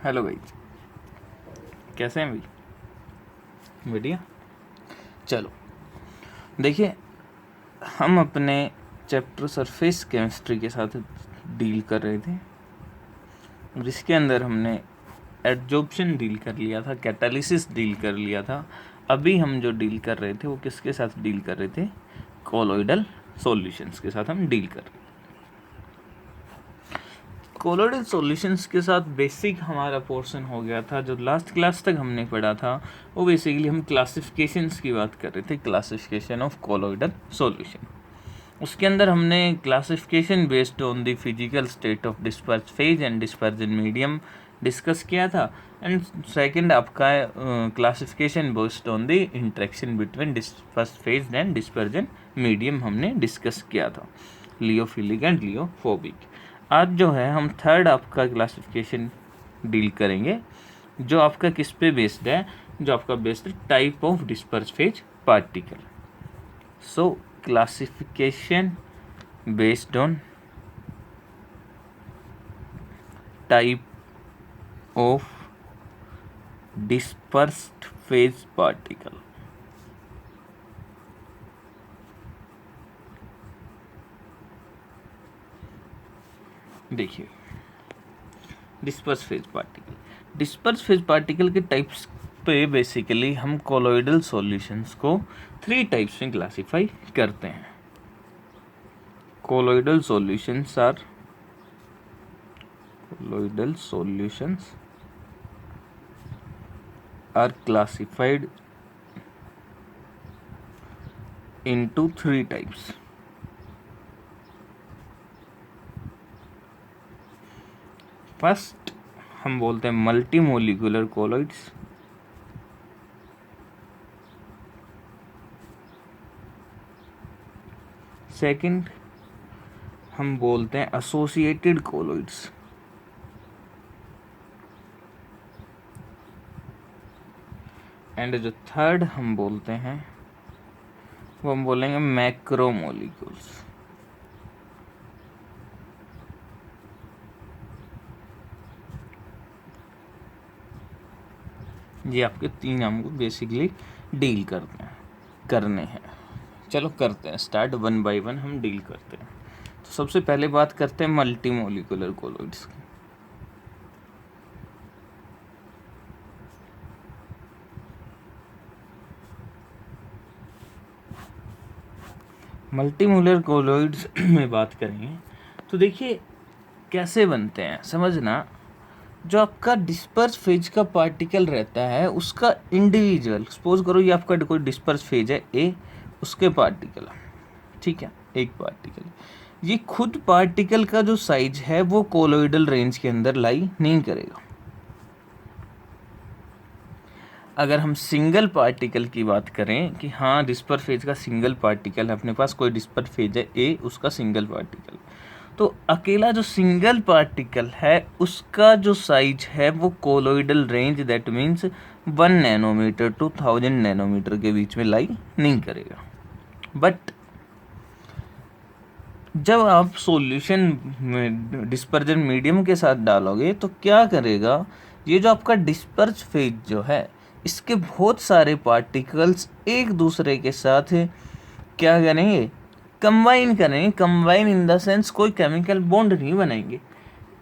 Hello भाई, कैसे हैं भाई? बढ़िया। चलो देखिए, हम अपने चैप्टर सरफेस केमिस्ट्री के साथ डील कर रहे थे, जिसके अंदर हमने एडजॉर्प्शन डील कर लिया था, कैटालिसिस डील कर लिया था। अभी हम जो डील कर रहे थे वो किसके साथ डील कर रहे थे? कोलोइडल सॉल्यूशंस के साथ हम डील कर रहे थे। कोलोइडल सॉल्यूशंस के साथ बेसिक हमारा पोर्शन हो गया था। जो लास्ट क्लास तक हमने पढ़ा था वो बेसिकली हम क्लासिफिकेशंस की बात कर रहे थे, क्लासिफिकेशन ऑफ कोलोइडल सॉल्यूशन। उसके अंदर हमने classification based on the physical state of disperse phase and dispersion medium discuss किया था। एंड सेकंड आपका classification based on the interaction between disperse phase and dispersion medium हमने डिस्कस किया था, लियोफिलिक and लियोफोबिक। आज जो है हम थर्ड आपका क्लासिफिकेशन डील करेंगे, जो आपका किस पे बेस्ड है? जो आपका बेस्ड है type of disperse phase particle. So classification based on type of dispersed phase particle. देखिए, डिस्पर्स फेज पार्टिकल के टाइप्स पे बेसिकली हम कोलोइडल सॉल्यूशंस को 3 टाइप्स में क्लासिफाई करते हैं। Colloidal solutions are classified into 3 types. First हम बोलते हैं मल्टी मोलिकुलर कोलोइड्स। सेकंड हम बोलते हैं एसोसिएटेड कोलोइड्स। एंड जो थर्ड हम बोलते हैं वो हम बोलेंगे मैक्रोमोलिक्यूल्स। ये आपके 3 नाम को बेसिकली डील करने हैं। चलो करते हैं स्टार्ट, 1 बाय 1 हम डील करते हैं। तो सबसे पहले बात करते हैं मल्टी मोलिकुलर कोलोइड्स की। मल्टीमोलर कोलोइड्स में बात करेंगे तो देखिए कैसे बनते हैं, समझना। जो आपका डिस्पर्स फेज का पार्टिकल रहता है उसका इंडिविजुअल, सपोज करो ये आपका कोई डिस्पर्स फेज है ए, उसके पार्टिकल, ठीक है, एक पार्टिकल, ये खुद पार्टिकल का जो साइज है वो कोलोइडल रेंज के अंदर लाई नहीं करेगा। अगर हम सिंगल पार्टिकल की बात करें कि हाँ डिस्पर फेज का सिंगल पार्टिकल है, अपने पास कोई डिस्पर फेज है ए, उसका सिंगल पार्टिकल, तो अकेला जो सिंगल पार्टिकल है उसका जो साइज है वो colloidal range, that means 1 nanometre to 1000 nanometre के बीच में लाई नहीं करेगा। बट जब आप सॉल्यूशन में डिस्पर्जन मीडियम के साथ डालोगे तो क्या करेगा, ये जो आपका डिस्पर्स फेज जो है इसके बहुत सारे पार्टिकल्स एक दूसरे के साथ क्या करेंगे, कंबाइन करेंगे। कंबाइन इन द सेंस कोई केमिकल बॉन्ड नहीं बनाएंगे,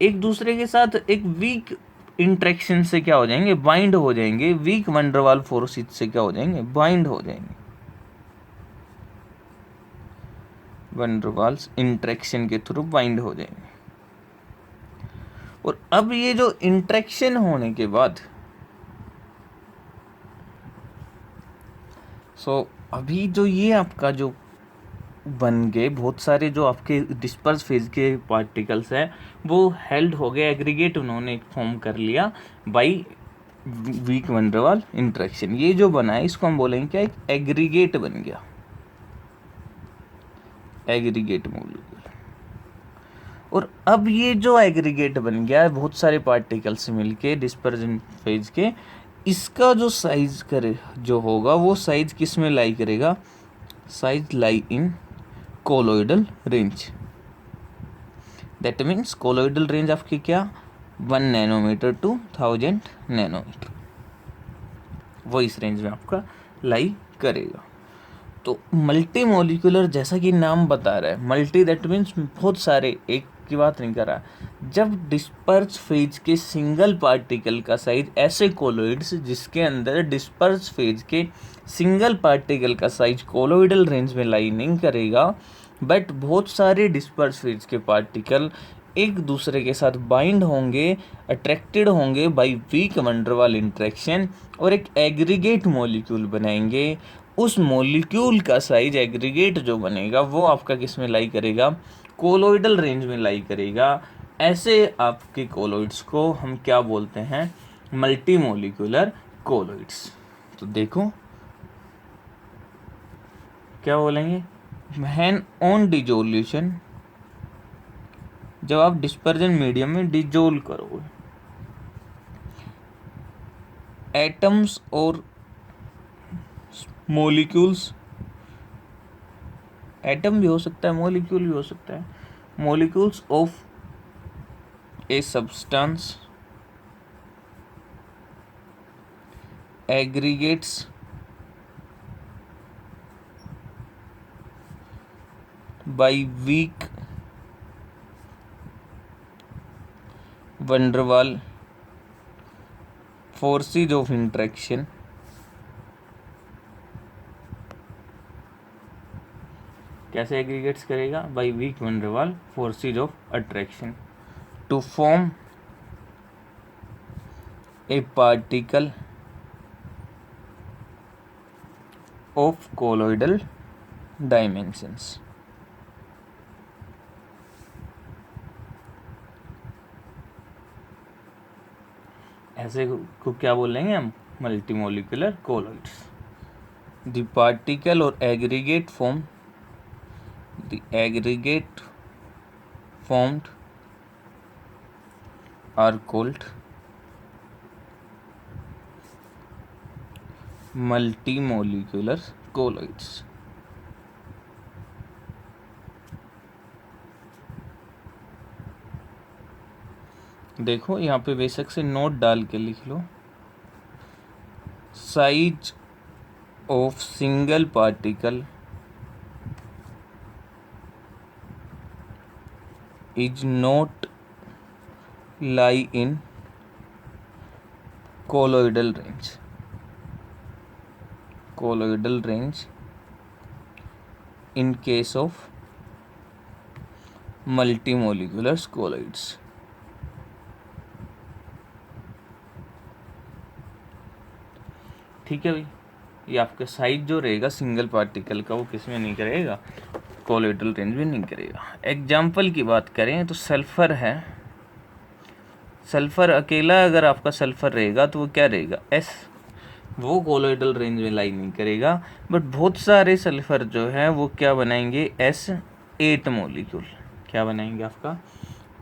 एक दूसरे के साथ एक वीक इंट्रैक्शन से क्या हो जाएंगे, बाइंड हो जाएंगे। वीक वंडरवाल फोर्स से क्या हो जाएंगे, बाइंड हो जाएंगे। वंडरवाल्स इंट्रैक्शन के थ्रू बाइंड हो जाएंगे। और अब ये जो इंट्रैक्शन होने के बाद अभी जो ये आपका जो बन गए बहुत सारे जो आपके डिस्पर्स फेज के पार्टिकल्स हैं वो हेल्ड हो गए, एग्रीगेट उन्होंने फॉर्म कर लिया बाई वीक वंडरवाल इंट्रैक्शन। ये जो बना है इसको हम बोलेंगे क्या, एक एग्रीगेट बन गया, एग्रीगेट मोलिक्यूल। और अब ये जो एग्रीगेट बन गया है बहुत सारे पार्टिकल्स मिलके डिस्पर्जन फेज के, इसका जो साइज करे जो होगा वो साइज किस में लाई करेगा, size lie in colloidal range. That means colloidal range आपकी क्या, 1 नैनोमीटर टू 1000 नैनोमीटर, वो इस रेंज में आपका लाई करेगा। तो मल्टी मोलिकुलर, जैसा कि नाम बता रहा है, मल्टी दैट मीन्स बहुत सारे, एक की बात नहीं कर रहा। जब डिस्पर्स फेज के सिंगल पार्टिकल का साइज, ऐसे कोलोइड्स जिसके अंदर डिस्पर्स फेज के सिंगल पार्टिकल का साइज कोलोइडल रेंज में लाई नहीं करेगा, बट बहुत सारे डिस्पर्स फेज के पार्टिकल एक दूसरे के साथ बाइंड होंगे, अट्रैक्टेड होंगे बाय वीक वंडरवाल इंटरेक्शन, और एक एग्रीगेट मॉलिक्यूल बनाएंगे। उस मॉलिक्यूल का साइज एग्रीगेट जो बनेगा वो आपका किस में लाई करेगा, कोलोइडल रेंज में लाई करेगा। ऐसे आपके कोलोइड्स को हम क्या बोलते हैं, मल्टी मोलिकुलर कोलोइड्स। तो देखो क्या बोलेंगे, व्हेन ऑन डिजोल्यूशन, जब आप डिस्पर्जन मीडियम में डिजोल्व करोगे, एटम्स और मॉलिक्यूल्स, एटम भी हो सकता है, मॉलिक्यूल भी हो सकता है, molecules of a substance aggregates by weak van der Waals forces of interaction, कैसे एग्रीगेट्स करेगा, by weak van der Waals forces of attraction to form a particle of colloidal dimensions. ऐसे को क्या बोलेंगे हम, multi molecular colloids. The particle और aggregate form, the aggregate formed are called multimolecular colloids। देखो यहाँ पे बेशक से नोट डाल के लिख लो, size of single particle is not lie in colloidal range, colloidal range in case of multimolecular colloids। ठीक है भाई, ये आपका साइज जो रहेगा सिंगल पार्टिकल का वो किस में नहीं करेगा, कोलोइडल रेंज में नहीं करेगा। एग्जाम्पल की बात करें तो सल्फर है, सल्फर अकेला अगर आपका सल्फर रहेगा तो वो क्या रहेगा, एस, वो कोलोइडल रेंज में लाई नहीं करेगा। बट बहुत सारे सल्फर जो है वो क्या बनाएंगे, S8 मॉलिक्यूल, क्या बनाएंगे आपका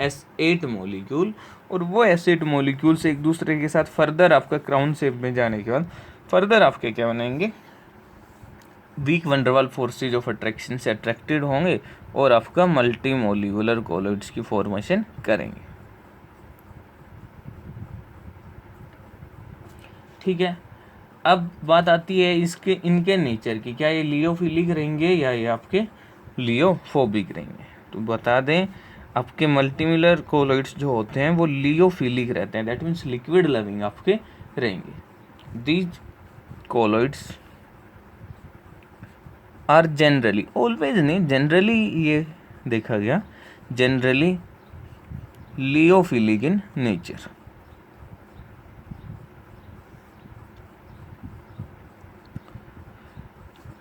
S8 मॉलिक्यूल, और वो S8 मॉलिक्यूल से एक दूसरे के साथ फर्दर आपका क्राउन शेप में जाने के बाद फर्दर आपके क्या बनाएंगे, weak van der Waals forces of attraction से अट्रैक्टेड होंगे और आपका मल्टी मोलिकुलर कोलोइड्स की फॉर्मेशन करेंगे। ठीक है, अब बात आती है इसके इनके नेचर की, क्या ये लियोफिलिक रहेंगे या ये आपके लियोफोबिक रहेंगे। तो बता दें आपके मल्टीमोलर कोलोइड्स जो होते हैं वो लियोफिलिक रहते हैं, दैट मीन्स लिक्विड लविंग आपके रहेंगे। These colloids are generally, always नहीं, जनरली ये देखा गया, जनरली लियोफिलिक इन नेचर।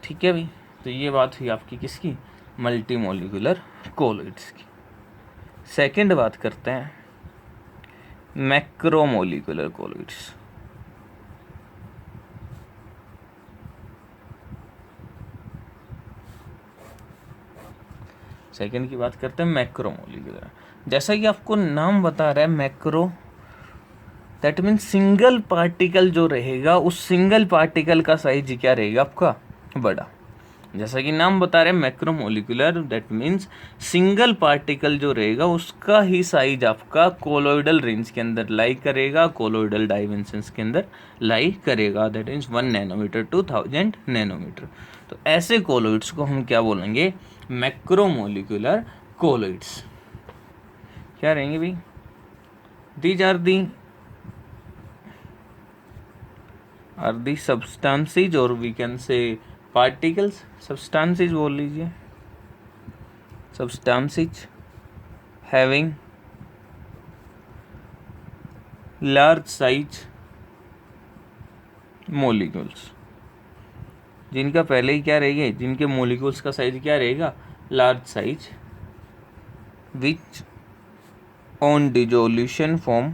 ठीक है भाई, तो ये बात हुई आपकी किसकी, मल्टी मोलिकुलर कोलोइड्स की। सेकंड बात करते हैं मैक्रोमोलिकुलर कोलोइड्स। सेकंड की बात करते हैं मैक्रोमोलिकुलर। जैसा कि आपको नाम बता रहा है macro, that means single particle जो रहेगा उस सिंगल पार्टिकल का साइज क्या रहेगा आपका, बड़ा। जैसा कि नाम बता रहे हैं macromolecular, that means single particle जो रहेगा उसका ही साइज आपका कोलोइडल रेंज के अंदर लाई करेगा, कोलोइडल डायमेंशंस के अंदर लाई करेगा, that means 1 nanometre to 1000 nanometre. तो ऐसे कोलोइड्स को हम क्या बोलेंगे? Macromolecular colloids. क्या रहेंगे भाई? दीज आर दी substances और we can say particles, substances बोल लीजिए, substances having large size molecules, जिनका पहले ही क्या रहेगा, जिनके मोलिक्यूल्स का साइज क्या रहेगा? Large size, which on dissolution form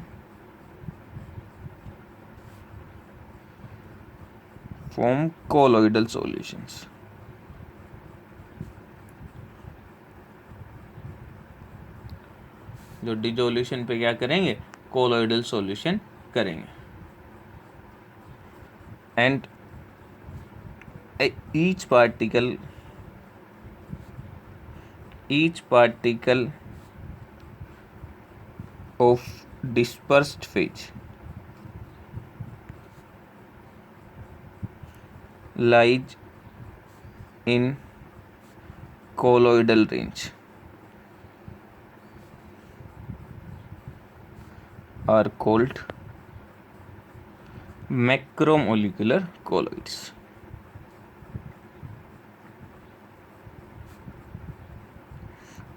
colloidal solutions. जो डिसोल्यूशन पे क्या करेंगे? कोलोइडल सॉल्यूशन करेंगे। And each particle of dispersed phase lies in colloidal range are called macromolecular colloids।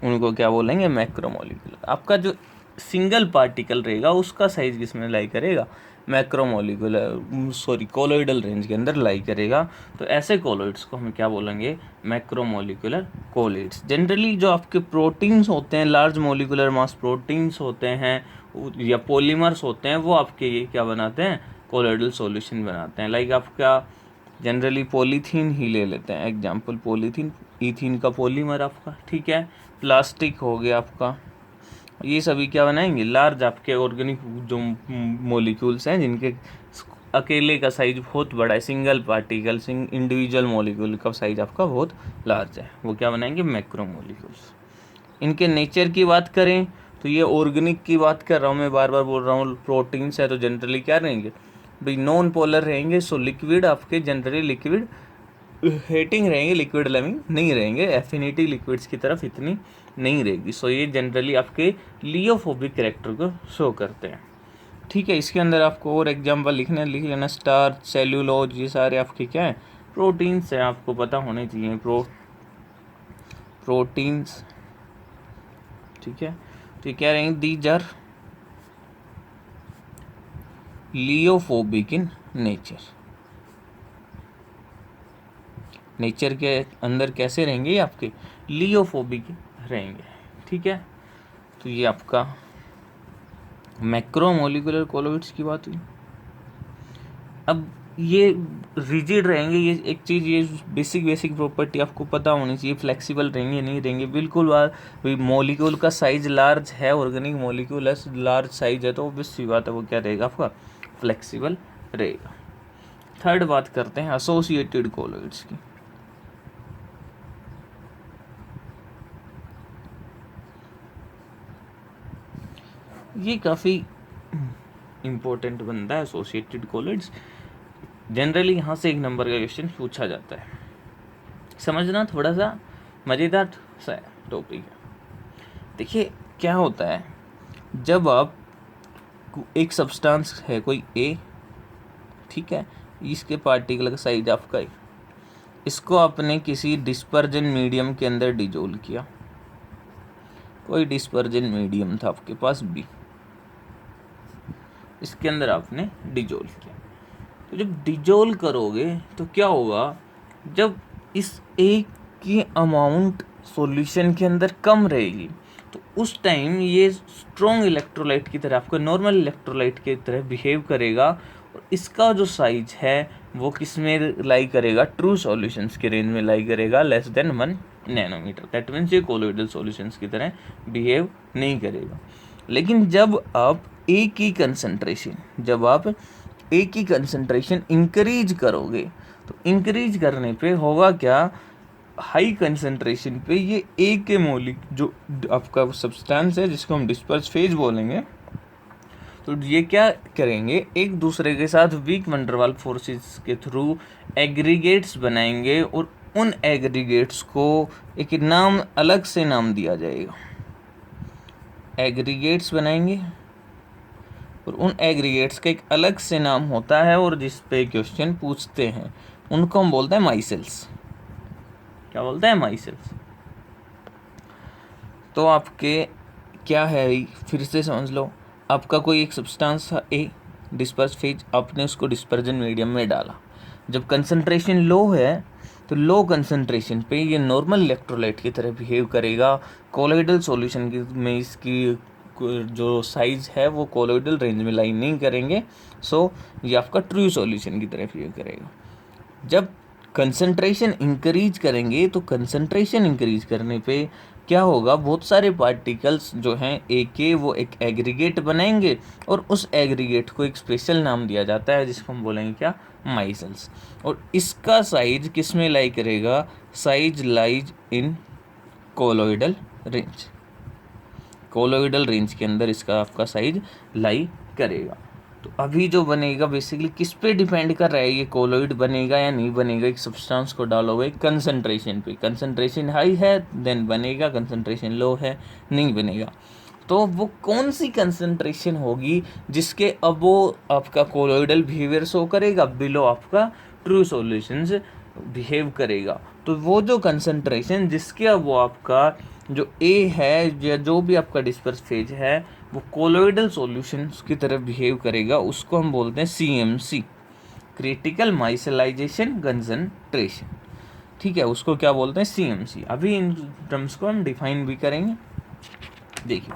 उनको क्या बोलेंगे? मैक्रोमोलिकुलर। आपका जो सिंगल पार्टिकल रहेगा उसका साइज किसमें लाई करेगा? कोलोइडल रेंज के अंदर लाई करेगा। तो ऐसे कोलोइड्स को हम क्या बोलेंगे? Macromolecular colloids. जनरली जो आपके प्रोटीन्स होते हैं, लार्ज मोलिकुलर मास प्रोटीन्स होते हैं या पॉलीमर्स होते हैं, वो आपके ये क्या बनाते हैं? कोलोइडल सॉल्यूशन बनाते हैं। लाइक आपका जनरली पॉलीथीन ही ले लेते हैं एग्जाम्पल, पॉलीथीन, इथीन का पॉलीमर आपका, ठीक है। प्लास्टिक हो गया आपका, ये सभी क्या बनाएंगे? लार्ज आपके ऑर्गेनिक जो मॉलिक्यूल्स हैं जिनके अकेले का साइज बहुत बड़ा है, सिंगल पार्टिकल इंडिविजुअल मॉलिक्यूल का साइज आपका बहुत लार्ज है, वो क्या बनाएंगे? मैक्रोमोलिक्यूल्स। इनके नेचर की बात करें तो ये ऑर्गेनिक की बात कर रहा हूँ मैं, बार बार बोल रहा हूँ, प्रोटीन्स है तो जनरली क्या रहेंगे भाई? नॉन पोलर रहेंगे। सो लिक्विड आपके जनरली लिक्विड हेटिंग रहेंगे, लिक्विड लविंग नहीं रहेंगे, एफिनिटी लिक्विड्स की तरफ इतनी नहीं रहेगी। सो ये जनरली आपके लियोफोबिक कैरेक्टर को शो करते हैं, ठीक है। इसके अंदर आपको और एग्जाम्पल लिख लेना, स्टार्च, सेल्यूलोज, ये सारे आपके क्या है? प्रोटीन्स हैं, आपको पता होने चाहिए प्रोटीन्स, ठीक है। तो क्या रहेंगे? दीज आर लियोफोबिक इन नेचर के अंदर कैसे रहेंगे? आपके लियोफोबिक रहेंगे, ठीक है। तो ये आपका मैक्रोमोलिकुलर कोलोइड्स की बात हुई। अब ये रिजिड रहेंगे, ये एक चीज़, ये बेसिक प्रॉपर्टी आपको पता होनी चाहिए। फ्लेक्सिबल रहेंगे नहीं रहेंगे? बिल्कुल भाई, मॉलिक्यूल का साइज लार्ज है, ऑर्गेनिक मॉलिक्यूल है, लार्ज साइज है, तो ऑब्वियस सी बात है वो क्या रहेगा? आपका फ्लेक्सिबल रहेगा। थर्ड बात करते हैं एसोसिएटेड कोलोइड्स की। ये काफ़ी इम्पोर्टेंट बनता है एसोसिएटेड कोलोइड्स। जनरली यहाँ से 1 नंबर का क्वेश्चन पूछा जाता है, समझना, थोड़ा सा मज़ेदार सा टॉपिक है। देखिए क्या होता है, जब आप एक सब्सटेंस है कोई ए, ठीक है, इसके पार्टिकल का साइज आपका है, इसको आपने किसी डिस्पर्जन मीडियम के अंदर डिजोल्व किया। कोई डिस्पर्जन मीडियम था आपके पास बी, इसके अंदर आपने डिजोल्व किया। तो जब डिजोल्व करोगे तो क्या होगा? जब इस एक की अमाउंट सॉल्यूशन के अंदर कम रहेगी तो उस टाइम ये स्ट्रॉन्ग इलेक्ट्रोलाइट की तरह, आपका नॉर्मल इलेक्ट्रोलाइट की तरह बिहेव करेगा, और इसका जो साइज है वो किस में लाई करेगा? ट्रू सॉल्यूशंस के रेंज में लाई करेगा, less than 1 nanometre. That means ये कोलोइडल सॉल्यूशंस की तरह बिहेव नहीं करेगा। लेकिन जब आप एक ही कंसंट्रेशन इंक्रीज करोगे, तो इंक्रीज करने पे होगा क्या? हाई कंसंट्रेशन पे ये ए के मौलिक जो आपका सब्सटेंस है जिसको हम डिस्पर्स फेज बोलेंगे, तो ये क्या करेंगे, एक दूसरे के साथ वीक वंडरवाल फोर्सेस के थ्रू एग्रीगेट्स बनाएंगे और उन एग्रीगेट्स को एक नाम, अलग से नाम दिया जाएगा। एग्रीगेट्स बनाएंगे और उन एग्रीगेट्स का एक अलग से नाम होता है और जिस पे क्वेश्चन पूछते हैं उनको हम बोलते हैं माइसेल्स। क्या बोलते हैं? माइसेल्स। तो आपके क्या है, फिर से समझ लो, आपका कोई एक सब्सटेंस था ए, डिस्पर्स फेज, आपने उसको डिस्पर्जन मीडियम में डाला। जब कंसंट्रेशन लो है तो लो कंसंट्रेशन पे ये नॉर्मल इलेक्ट्रोलाइट की तरह बिहेव करेगा। कोलोइडल सॉल्यूशन में इसकी जो साइज है वो कोलोइडल रेंज में लाई नहीं करेंगे, सो ये आपका ट्रू सॉल्यूशन की तरह बिहेव करेगा। जब कंसंट्रेशन इंक्रीज करेंगे तो कंसंट्रेशन इंक्रीज करने पे क्या होगा, बहुत सारे पार्टिकल्स जो हैं ए के वो एक एग्रीगेट बनाएंगे और उस एग्रीगेट को एक स्पेशल नाम दिया जाता है जिसको हम बोलेंगे क्या, माइसेल्स। और इसका साइज किस में लाई करेगा, size lies in colloidal range. Colloidal range के अंदर इसका आपका साइज लाई करेगा। तो अभी जो बनेगा बेसिकली किस पे डिपेंड कर रहा है, ये कोलोइड बनेगा या नहीं बनेगा, एक सब्सटेंस को डालोगे कंसंट्रेशन पे। कंसंट्रेशन हाई है देन बनेगा, कंसंट्रेशन लो है नहीं बनेगा। तो वो कौन सी कंसंट्रेशन होगी जिसके अब वो आपका कोलोइडल बिहेवियर शो करेगा, बिलो आपका ट्रू सॉल्यूशंस बिहेव करेगा। तो वो जो कंसंट्रेशन जिसके अब वो आपका जो ए है या जो भी आपका डिस्पर्स फेज है वो कोलोइडल सॉल्यूशंस की तरह बिहेव करेगा, उसको हम बोलते हैं CMC, क्रिटिकल माइसेलाइजेशन कंसंट्रेशन। ठीक है, उसको क्या बोलते हैं, CMC। अभी इन टर्म्स को हम डिफाइन भी करेंगे। देखिए,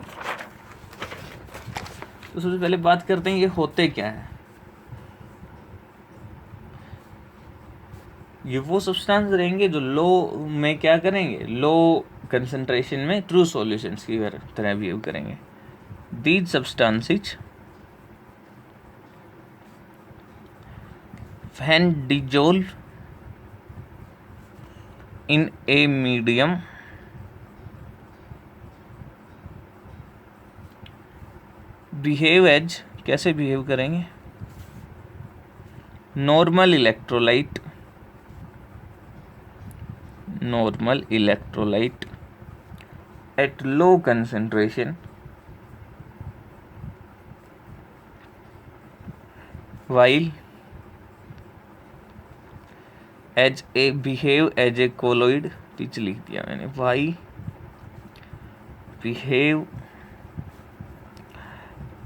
तो सबसे पहले बात करते हैं ये होते क्या है। ये वो सब्सटेंस रहेंगे जो लो में क्या करेंगे, लो कंसंट्रेशन में ट्रू सॉल्यूशंस की तरह बिहेव करेंगे। These substances when dissolved in a medium behave as, कैसे बिहेव करेंगे, normal electrolyte at low concentration while behave as a colloid, पीछे लिख दिया मैंने, why behave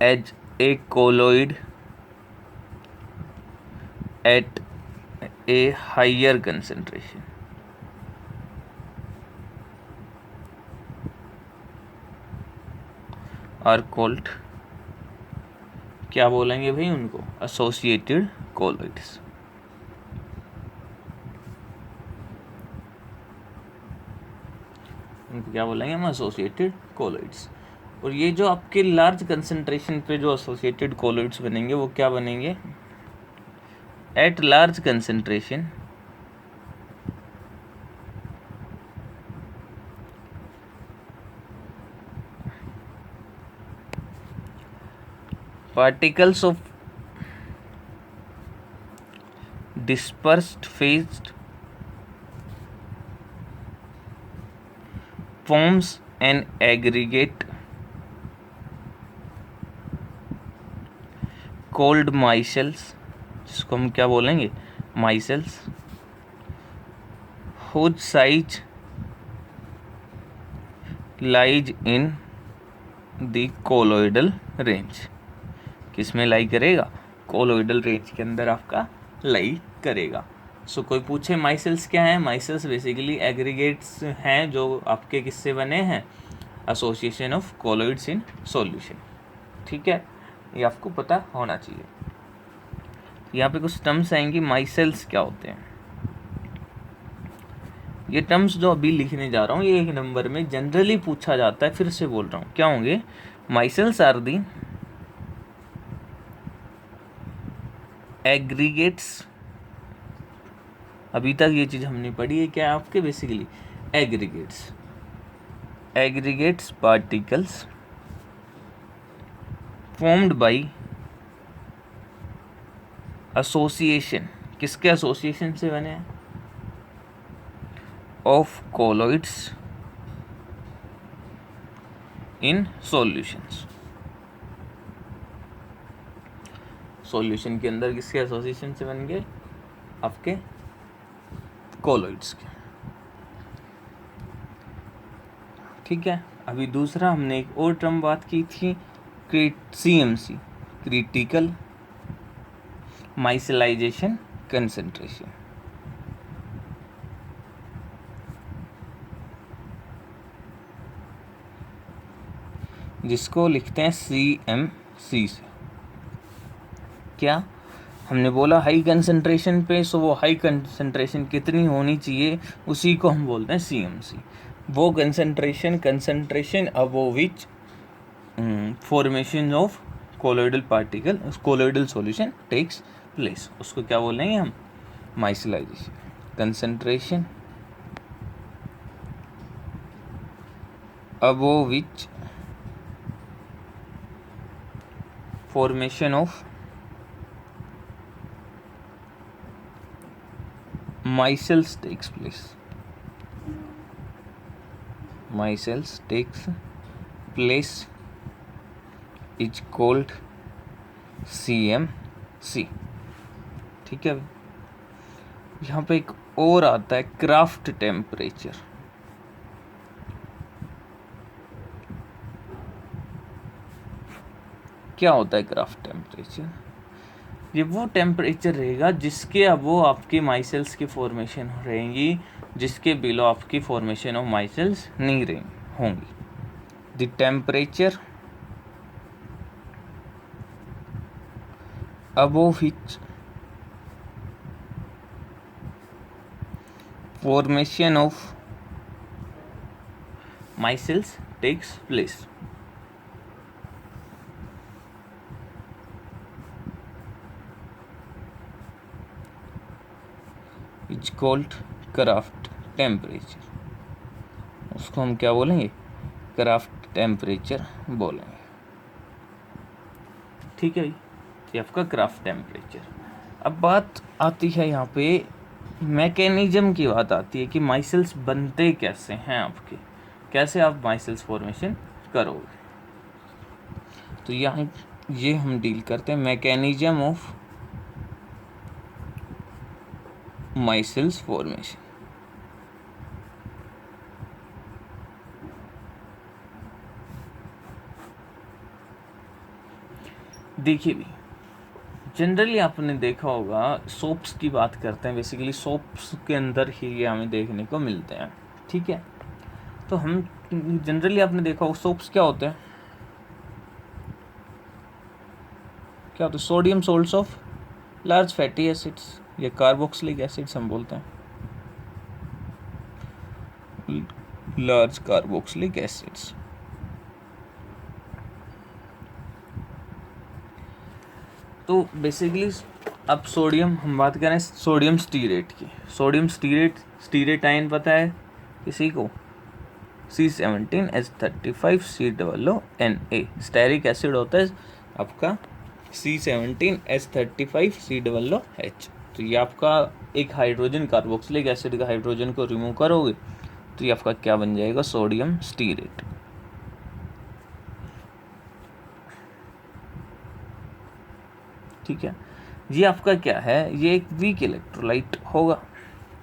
as a colloid at a higher concentration। are called, क्या बोलेंगे भाई उनको, एसोसिएटेड कोलोइड्स। उनको क्या बोलेंगे हम, एसोसिएटेड कोलोइड्स। और ये जो आपके लार्ज कंसंट्रेशन पे जो एसोसिएटेड कोलोइड्स बनेंगे वो क्या बनेंगे, at large concentration particles of dispersed phase forms an aggregate called micelles, जिसको हम क्या बोलेंगे, micelles, whose size lies in the colloidal range। किस में लाई करेगा, कोलोइडल रेंज के अंदर आपका लाई करेगा। सो कोई पूछे माइसेल्स क्या है, माइसेल्स बेसिकली एग्रीगेट्स हैं जो आपके किससे बने हैं, association of colloids in solution. ठीक है, ये आपको पता होना चाहिए। यहाँ पे कुछ टर्म्स आएंगी, माइसेल्स क्या होते हैं। ये टर्म्स जो अभी लिखने जा रहा हूँ ये 1 नंबर में जनरली पूछा जाता है, फिर से बोल रहा हूँ, क्या होंगे, माइसेल्स आर दी aggregates अभी तक ये चीज़ हमने पढ़ी है क्या आपके basically aggregates particles formed by association, किसके एसोसिएशन से बने हैं, of colloids in solutions. Solution के अंदर किसके एसोसिएशन से बन गए, आपके कोलॉइड्स के। ठीक है, अभी दूसरा हमने एक और टर्म बात की थी CMC, क्रिटिकल माइसेलाइजेशन कंसंट्रेशन, जिसको लिखते हैं CMC से। क्या हमने बोला हाई कंसंट्रेशन पे, सो वो हाई कंसंट्रेशन कितनी होनी चाहिए उसी को हम बोलते हैं CMC। वो concentration above which formation of colloidal particle, colloidal solution takes place, उसको क्या बोलेंगे हम, micellization. Concentration above which formation of micelles takes place, micelles takes place is called CMC। ठीक है, यहाँ पे एक और आता है क्राफ्ट टेम्परेचर। क्या होता है क्राफ्ट टेम्परेचर, ये वो टेम्परेचर रहेगा जिसके अब वो आपकी माइसेल्स की फॉर्मेशन रहेंगी, जिसके बिलो आपकी फॉर्मेशन ऑफ माइसेल्स नहीं रहेंगी होंगी। The temperature above which formation of micelles takes place, is called craft temperature. उसको हम क्या बोलेंगे, क्राफ्ट टेम्परेचर बोलेंगे। ठीक है, ये आपका क्राफ्ट टेम्परेचर। अब बात आती है यहाँ पे मैकेनिज्म की बात आती है कि माइसेल्स बनते कैसे हैं आपके, कैसे आप माइसेल्स फॉर्मेशन करोगे। तो यहाँ ये हम डील करते हैं मैकेनिज्म ऑफ माइसेल्स फॉर्मेशन। देखिए भी जनरली आपने देखा होगा सोप्स की बात करते हैं, बेसिकली सोप्स के अंदर ही ये हमें देखने को मिलते हैं। ठीक है, तो हम जनरली आपने देखा होगा सोप्स क्या होते हैं, क्या होते हैं, sodium salts of large fatty acids या कार्बोक्सिलिक एसिड्स हम बोलते हैं, लार्ज कार्बोक्सिलिक एसिड्स। तो बेसिकली अब सोडियम हम बात करें सोडियम स्टीरेट की, सोडियम स्टीरेट आयन पता है किसी को, C17H35COO स्टेरिक एसिड होता है आपका C17H35COOH। तो ये आपका एक हाइड्रोजन कार्बोक्सिलिक एसिड का हाइड्रोजन को रिमूव करोगे तो ये आपका क्या बन जाएगा, सोडियम स्टीरेट। ठीक है, ये आपका क्या है, ये एक वीक इलेक्ट्रोलाइट होगा।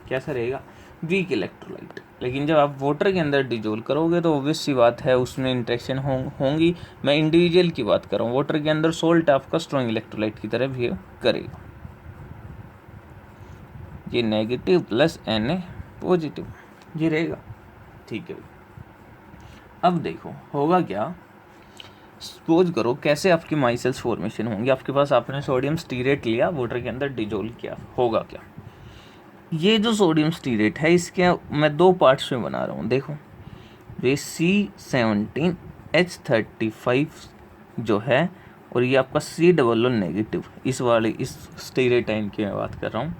कैसा रहेगा, वीक इलेक्ट्रोलाइट। लेकिन जब आप वाटर के अंदर डिजोल्व करोगे तो ऑब्वियस सी बात है उसमें इंटरेक्शन होंगी। मैं इंडिविजुअल की बात कर रहा हूँ, वाटर के अंदर सोल्ट आपका स्ट्रॉन्ग इलेक्ट्रोलाइट की तरह बिहेव करेगा। ये नेगेटिव प्लस Na पॉजिटिव ये रहेगा। ठीक है, अब देखो होगा क्या, सपोज करो कैसे आपकी माइसेल्स फॉर्मेशन होंगी। आपके पास आपने सोडियम स्टीरेट लिया, वाटर के अंदर डिजोल्व किया, होगा क्या, ये जो सोडियम स्टीरेट है इसके मैं दो पार्ट्स में बना रहा हूँ। देखो ये C17H35 जो है और ये आपका COO नेगेटिव, इस वाले इस स्टीरेट आयन की मैं बात कर रहा हूँ।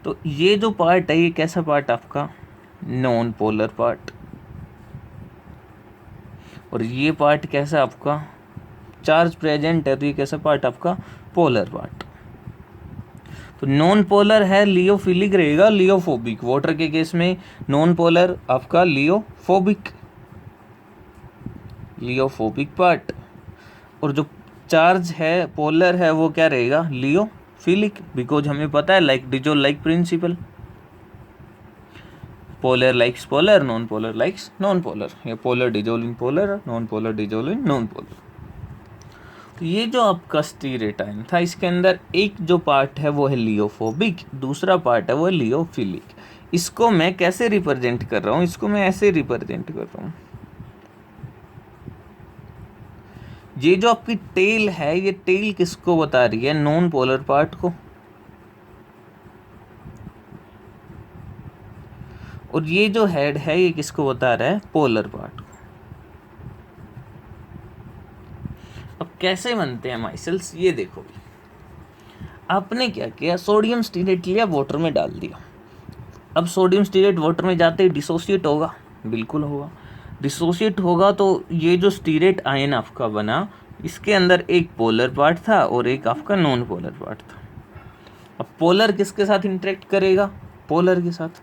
तो ये जो पार्ट है ये कैसा पार्ट आपका, नॉन पोलर पार्ट, और ये पार्ट कैसा आपका, चार्ज प्रेजेंट है तो ये कैसा पार्ट आपका, पोलर पार्ट। तो नॉन पोलर है लियोफिलिक रहेगा, लियोफोबिक। वाटर के केस में नॉन पोलर आपका लियोफोबिक, लियोफोबिक पार्ट, और जो चार्ज है पोलर है वो क्या रहेगा, लियोफिलिक, बिकॉज हमें पता है like dissolve like principle, polar likes polar, non polar likes non polar, या polar dissolve in polar, non polar dissolve in non polar. तो ये जो आपका स्टीरेट आयन था इसके अंदर एक जो पार्ट है वो है लियोफोबिक, दूसरा पार्ट है वो है लियोफिलिक। इसको मैं कैसे रिप्रेजेंट कर रहा हूँ, इसको मैं ऐसे रिप्रेजेंट कर रहा हूँ, ये जो आपकी टेल है ये टेल किसको बता रही है, नॉन पोलर पार्ट को, और ये जो हेड है ये किसको बता रहा है, पोलर पार्ट को। अब कैसे बनते हैं माइसेल्स, ये देखो आपने क्या किया, सोडियम स्टीरेट लिया, वाटर में डाल दिया। अब सोडियम स्टीरेट वाटर में जाते ही डिसोसिएट होगा, बिल्कुल होगा। डिसोसिएट होगा तो ये जो स्टीरेट आयन आपका बना इसके अंदर एक पोलर पार्ट था और एक आपका नॉन पोलर पार्ट था। अब पोलर किसके साथ इंटरेक्ट करेगा, पोलर के साथ।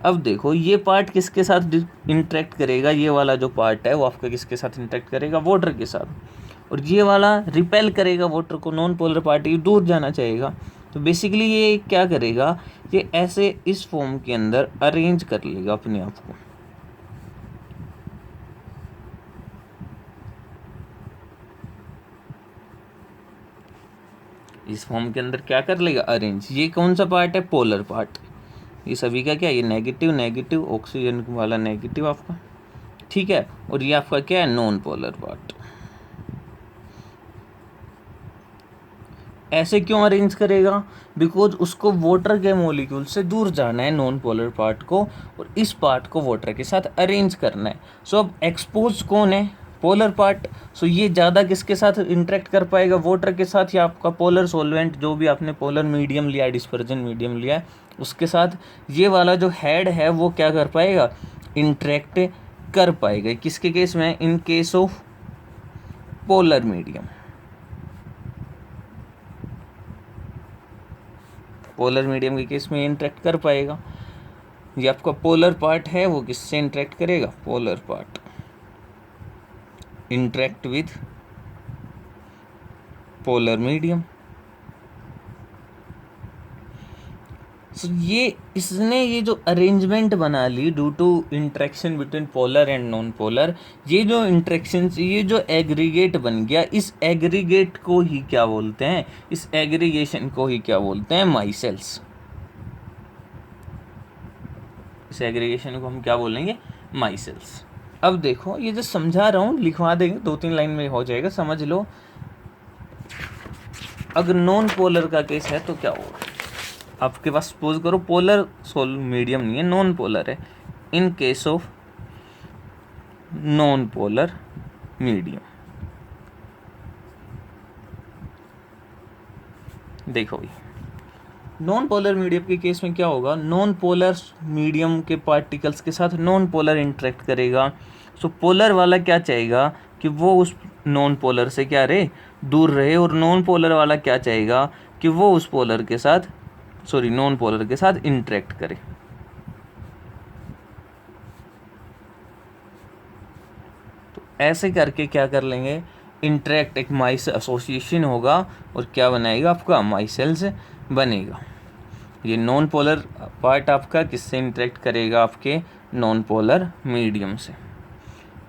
अब देखो ये पार्ट किसके साथ इंटरेक्ट करेगा, ये वाला जो पार्ट है वो आपका किसके साथ इंटरेक्ट करेगा, वाटर के साथ, और ये वाला रिपेल करेगा वाटर को, नॉन पोलर पार्ट ये दूर जाना चाहेगा। तो बेसिकली ये क्या करेगा, ये ऐसे इस फॉर्म के अंदर अरेंज कर लेगा अपने आप को। इस फॉर्म के अंदर क्या कर लेगा, अरेंज। ये कौन सा पार्ट है, पोलर पार्ट। ये सभी का क्या, ये नेगेटिव नेगेटिव, ऑक्सीजन वाला नेगेटिव आपका, ठीक है, और ये आपका क्या है, नॉन पोलर पार्ट। ऐसे क्यों अरेंज करेगा, बिकॉज उसको वाटर के मॉलिक्यूल से दूर जाना है नॉन पोलर पार्ट को, और इस पार्ट को वाटर के साथ अरेंज करना है। सो अब एक्सपोज कौन है, पोलर पार्ट। सो ये ज़्यादा किसके साथ इंटरेक्ट कर पाएगा, वाटर के साथ, या आपका पोलर सॉल्वेंट जो भी आपने पोलर मीडियम लिया, डिस्पर्जन मीडियम लिया है उसके साथ। ये वाला जो हेड है वो क्या कर पाएगा, इंटरेक्ट कर पाएगा। किसके केस में, in case of polar medium. Polar medium के केस में इंटरेक्ट कर पाएगा। ये आपका पोलर पार्ट है वो किससे इंटरेक्ट करेगा, polar part interact with polar medium. So ये इसने ये जो अरेंजमेंट बना ली due to interaction between polar and non polar, ये जो इंटरेक्शन, ये जो एग्रीगेट बन गया, इस एग्रीगेट को ही क्या बोलते हैं, इस एग्रीगेशन को ही क्या बोलते हैं, माइसेल्स। इस एग्रीगेशन को हम क्या बोलेंगे, माइसेल्स। अब देखो ये जो समझा रहा हूँ लिखवा देंगे, 2-3 लाइन में हो जाएगा, समझ लो। अगर नॉन पोलर का केस है तो क्या होगा, आपके पास सपोज करो पोलर सोल मीडियम नहीं है, नॉन पोलर है। In case of non polar medium, देखो भाई नॉन पोलर मीडियम के केस में क्या होगा, नॉन पोलर मीडियम के पार्टिकल्स के साथ नॉन पोलर इंटरेक्ट करेगा। सो पोलर वाला क्या चाहेगा कि वो उस नॉन पोलर से क्या रहे, दूर रहे, और नॉन पोलर वाला क्या चाहेगा कि वो उस पोलर के साथ, सॉरी नॉन पोलर के साथ इंटरेक्ट करे। तो ऐसे करके क्या कर लेंगे, इंटरेक्ट, एक माइस एसोसिएशन होगा और क्या बनाएगा आपका, माइसेल्स बनेगा। ये नॉन पोलर पार्ट आपका किससे इंटरेक्ट करेगा, आपके नॉन पोलर मीडियम से।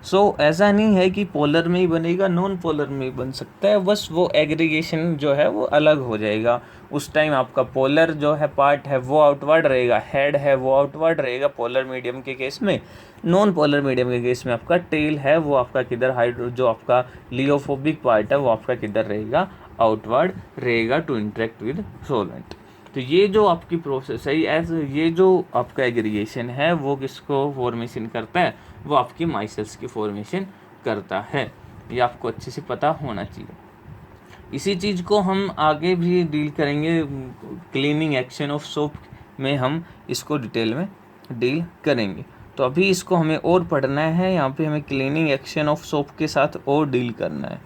सो ऐसा नहीं है कि पोलर में ही बनेगा, नॉन पोलर में ही बन सकता है, बस वो एग्रीगेशन जो है वो अलग हो जाएगा। उस टाइम आपका पोलर जो है पार्ट है वो आउटवर्ड रहेगा, हेड है वो आउटवर्ड रहेगा पोलर मीडियम के केस में। नॉन पोलर मीडियम के केस में आपका टेल है वो आपका किधर, हाइड्रो जो आपका लियोफोबिक पार्ट है वो आपका किधर रहेगा, आउटवर्ड रहेगा टू इंटरेक्ट विद सॉल्वेंट। तो ये जो आपकी प्रोसेस है, ये जो आपका एग्रीगेशन है वो किसको फॉर्मेशन करता है, वो आपकी माइसेल्स की फॉर्मेशन करता है। ये आपको अच्छे से पता होना चाहिए। इसी चीज़ को हम आगे भी डील करेंगे, क्लीनिंग एक्शन ऑफ सोप में हम इसको डिटेल में डील करेंगे। तो अभी इसको हमें और पढ़ना है, यहाँ पे हमें क्लीनिंग एक्शन ऑफ सोप के साथ और डील करना है।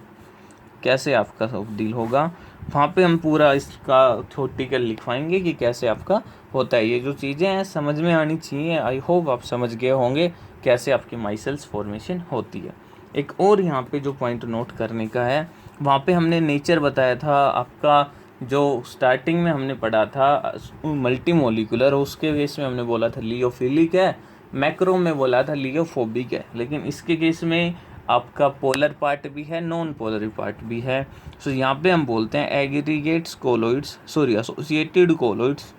कैसे आपका सोप डील होगा, वहाँ पे हम पूरा इसका थ्योरेटिकल लिखवाएंगे कि कैसे आपका होता है। ये जो चीज़ें हैं समझ में आनी चाहिए। आई होप आप समझ गए होंगे कैसे आपकी माइसेल्स फॉर्मेशन होती है। एक और यहाँ पे जो पॉइंट नोट करने का है, वहाँ पे हमने नेचर बताया था आपका, जो स्टार्टिंग में हमने पढ़ा था मल्टी मोलिकुलर, उसके केस में हमने बोला था लियोफिलिक है, मैक्रो में बोला था लियोफोबिक है। लेकिन इसके केस में आपका पोलर पार्ट भी है, नॉन पोलर पार्ट भी है। सो यहाँ पे हम बोलते हैं aggregates colloids, sorry associated colloids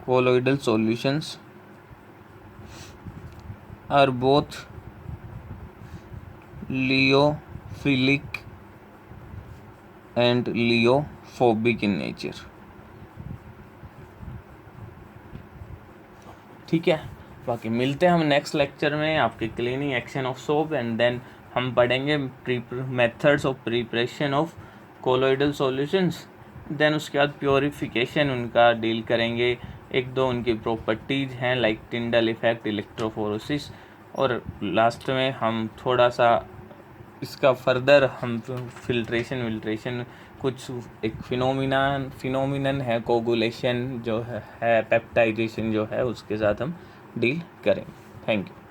colloidal solutions are both लियोफिलिक and लियोफोबिक in nature। ठीक है, बाकी मिलते हैं हम नेक्स्ट लेक्चर में आपके cleaning action of soap, and then हम पढ़ेंगे methods of preparation of colloidal solutions. Then उसके बाद प्योरिफिकेशन उनका डील करेंगे, एक दो उनकी प्रॉपर्टीज़ हैं लाइक टिंडल इफेक्ट, इलेक्ट्रोफोरोसिस, और लास्ट में हम थोड़ा सा इसका फर्दर हम फिल्ट्रेशन कुछ एक फिनोमिनन है कोगुलेशन जो है पेप्टाइजेशन जो है, उसके साथ हम डील करेंगे। Thank you.